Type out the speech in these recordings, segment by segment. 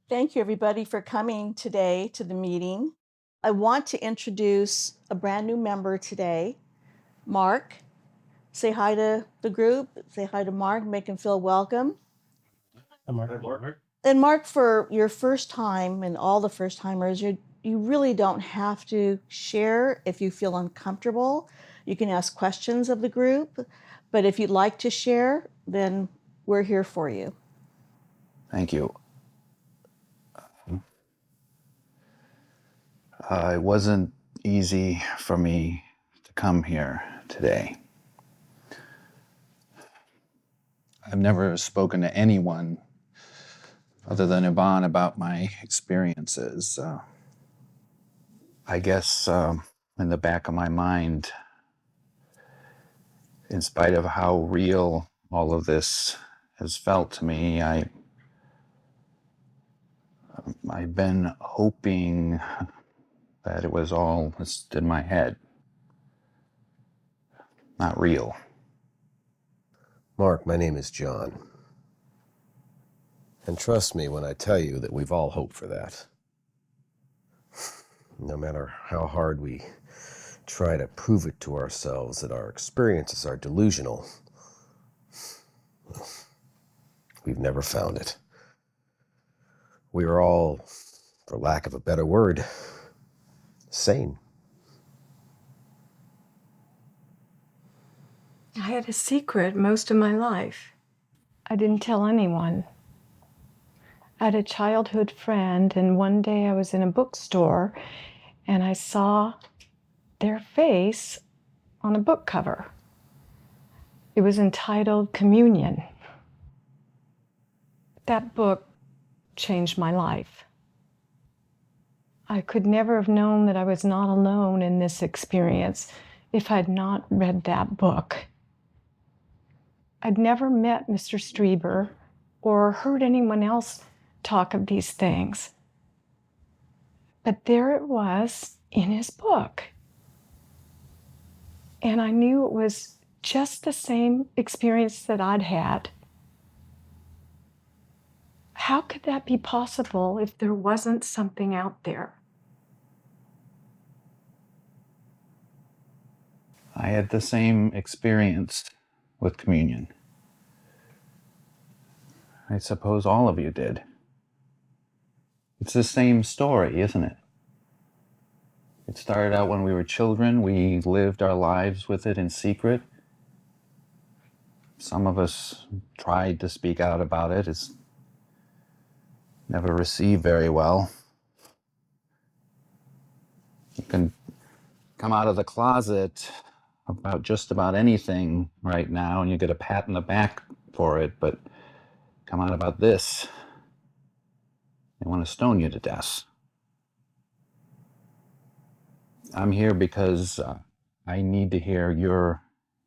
Thank you, everybody, for coming today to the meeting. I want to introduce a brand new member today, Mark. Say hi to the group. Say hi to Mark. Make him feel welcome. I'm Mark. And Mark, for your first time and all the first timers, you really don't have to share if you feel uncomfortable. You can ask questions of the group, but if you'd like to share, then we're here for you. Thank you. It wasn't easy for me to come here today. I've never spoken to anyone other than Yvonne about my experiences. I guess in the back of my mind, in spite of how real all of this has felt to me, I've been hoping that it was all just in my head, not real. Mark, my name is John. And trust me when I tell you that we've all hoped for that. No matter how hard we try to prove it to ourselves that our experiences are delusional, we've never found it. We are all, for lack of a better word, sane. I had a secret most of my life. I didn't tell anyone. I had a childhood friend, and one day I was in a bookstore and I saw their face on a book cover. It was entitled Communion. That book changed my life. I could never have known that I was not alone in this experience if I'd not read that book. I'd never met Mr. Strieber or heard anyone else talk of these things. But there it was in his book. And I knew it was just the same experience that I'd had. How could that be possible if there wasn't something out there? I had the same experience with communion. I suppose all of you did. It's the same story, isn't it? It started out when we were children. We lived our lives with it in secret. Some of us tried to speak out about it. It's never received very well. You can come out of the closet about just about anything right now and you get a pat in the back for it, but come out about this, they want to stone you to death. I'm here because I need to hear your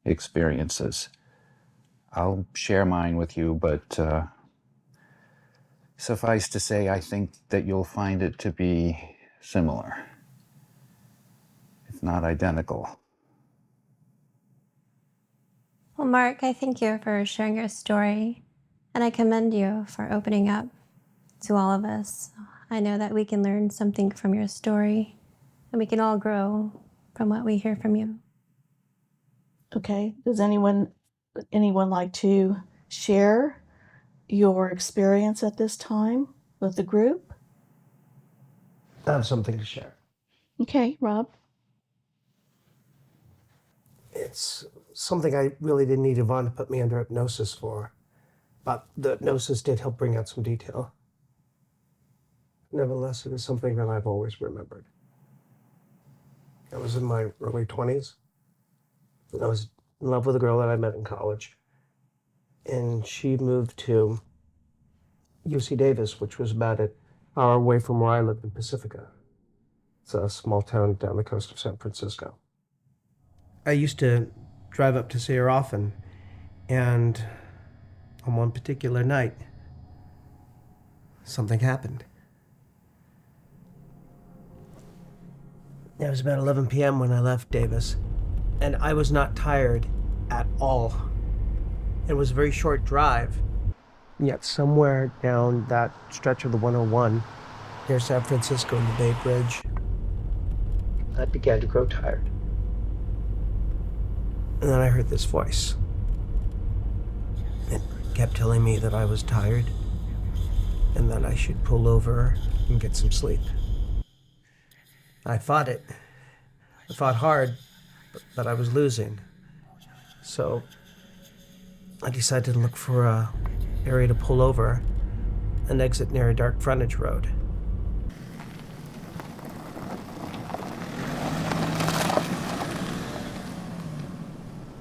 experiences. I'll share mine with you, but suffice to say, I think that you'll find it to be similar, if not identical. Well, Mark, I thank you for sharing your story, and I commend you for opening up to all of us. I know that we can learn something from your story, and we can all grow from what we hear from you. Okay, does anyone like to share your experience at this time with the group? I have something to share. Okay, Rob. It's something I really didn't need Yvonne to put me under hypnosis for, but the hypnosis did help bring out some detail. Nevertheless, it is something that I've always remembered. I was in my early 20s. I was in love with a girl that I met in college, and she moved to UC Davis, which was about an hour away from where I lived in Pacifica. It's a small town down the coast of San Francisco. I used to drive up to see her often, and on one particular night, something happened. It was about 11 p.m. when I left Davis, and I was not tired at all. It was a very short drive. Yet somewhere down that stretch of the 101, near San Francisco and the Bay Bridge, I began to grow tired. And then I heard this voice. It kept telling me that I was tired and that I should pull over and get some sleep. I fought it. I fought hard, but I was losing. So I decided to look for an area to pull over and exit near a dark frontage road.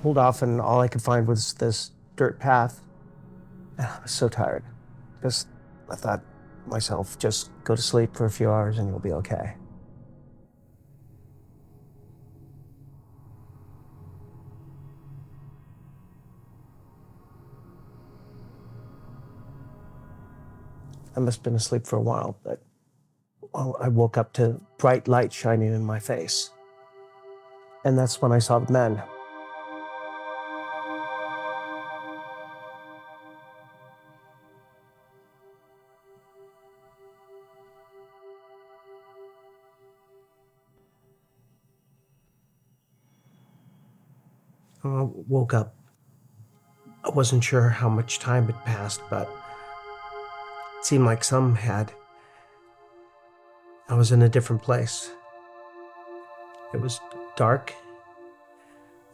Pulled off, and all I could find was this dirt path. I was so tired. I thought to myself, just go to sleep for a few hours and you'll be okay. I must have been asleep for a while, but I woke up to bright light shining in my face. And that's when I saw the men. I woke up. I wasn't sure how much time had passed, but it seemed like some had. I was in a different place. It was dark.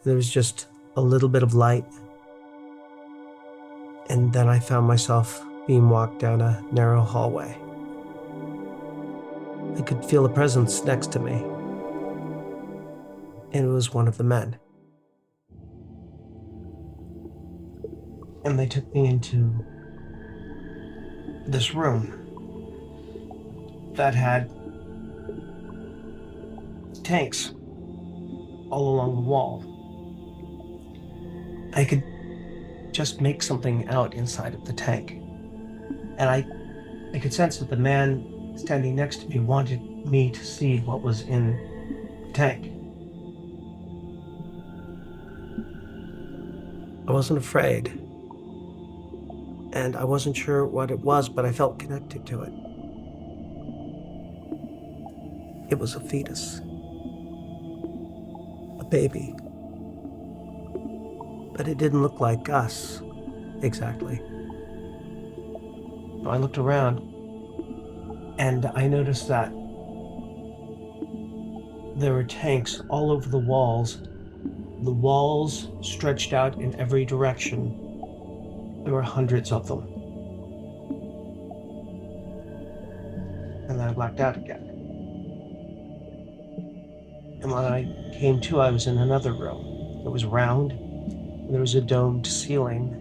There was just a little bit of light. And then I found myself being walked down a narrow hallway. I could feel a presence next to me. And it was one of the men. And they took me into this room that had tanks all along the wall. I could just make something out inside of the tank. And I could sense that the man standing next to me wanted me to see what was in the tank. I wasn't afraid. And I wasn't sure what it was, but I felt connected to it. It was a fetus. A baby. But it didn't look like us, exactly. I looked around, and I noticed that there were tanks all over the walls. The walls stretched out in every direction. There were hundreds of them. And then I blacked out again. And when I came to, I was in another room. It was round. There was a domed ceiling.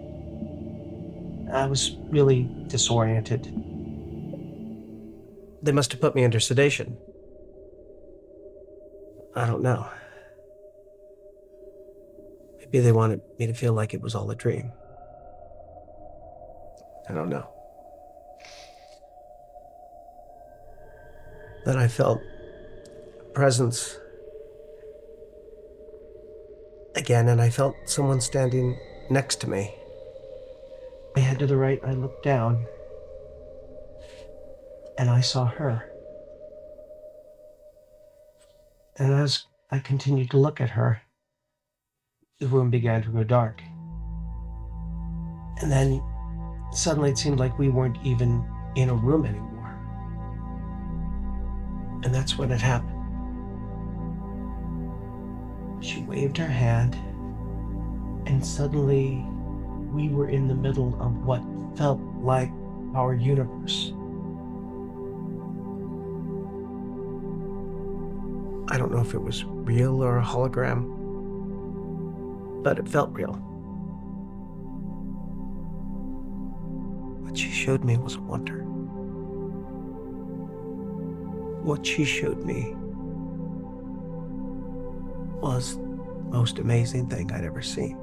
I was really disoriented. They must have put me under sedation. I don't know. Maybe they wanted me to feel like it was all a dream. I don't know. Then I felt a presence again, and I felt someone standing next to me. I head to the right, I looked down, and I saw her. And as I continued to look at her, the room began to go dark. And then suddenly it seemed like we weren't even in a room anymore. And that's when it happened. She waved her hand, and suddenly we were in the middle of what felt like our universe. I don't know if it was real or a hologram, but it felt real. What she showed me was a wonder. What she showed me was the most amazing thing I'd ever seen.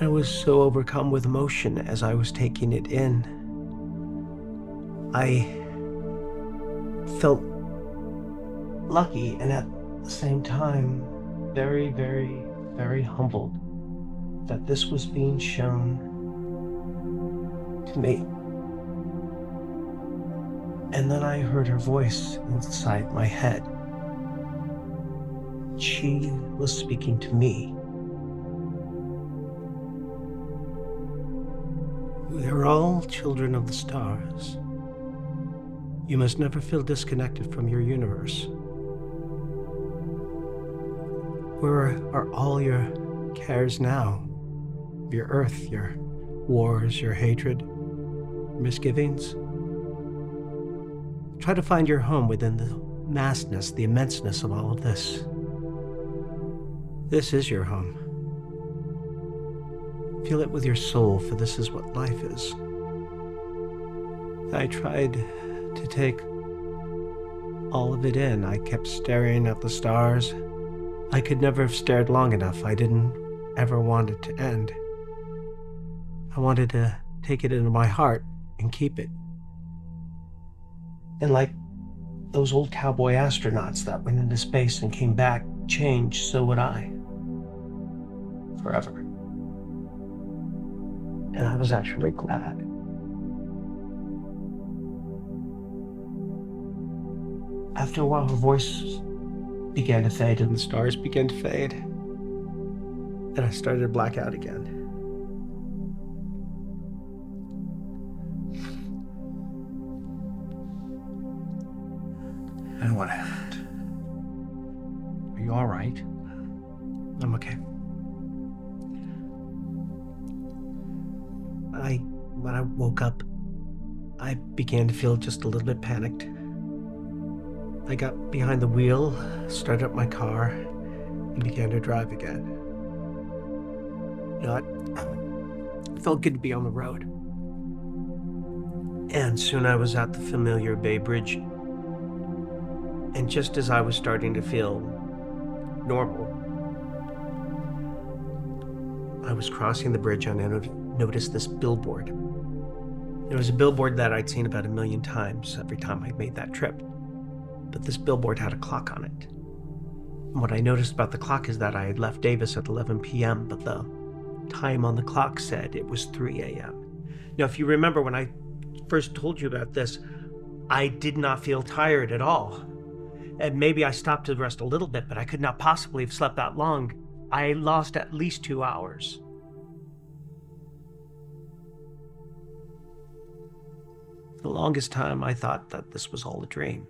I was so overcome with emotion as I was taking it in. I felt lucky and at the same time very, very, very humbled that this was being shown to me. And then I heard her voice inside my head. She was speaking to me. We are all children of the stars. You must never feel disconnected from your universe. Where are all your cares now? Your earth, your wars, your hatred, your misgivings? Try to find your home within the vastness, the immenseness of all of this. This is your home. Feel it with your soul, for this is what life is. I tried to take all of it in. I kept staring at the stars. I could never have stared long enough. I didn't ever want it to end. I wanted to take it into my heart and keep it. And like those old cowboy astronauts that went into space and came back changed, so would I. Forever. And I was actually glad. After a while, her voice began to fade and the stars began to fade. And I started to black out again. And what happened? Are you all right? I'm okay. When I woke up, I began to feel just a little bit panicked. I got behind the wheel, started up my car, and began to drive again. You know, it felt good to be on the road. And soon I was at the familiar Bay Bridge. And just as I was starting to feel normal, I was crossing the bridge and I noticed this billboard. It was a billboard that I'd seen about 1,000,000 times every time I made that trip. But this billboard had a clock on it. And what I noticed about the clock is that I had left Davis at 11 p.m., but the time on the clock said it was 3 a.m. Now, if you remember when I first told you about this, I did not feel tired at all. And maybe I stopped to rest a little bit, but I could not possibly have slept that long. I lost at least 2 hours. For the longest time, I thought that this was all a dream.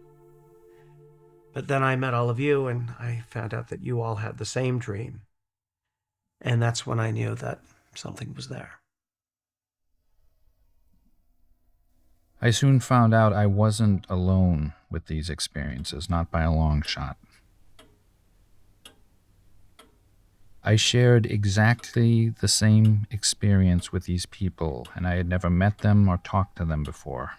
But then I met all of you, and I found out that you all had the same dream. And that's when I knew that something was there. I soon found out I wasn't alone with these experiences, not by a long shot. I shared exactly the same experience with these people, and I had never met them or talked to them before.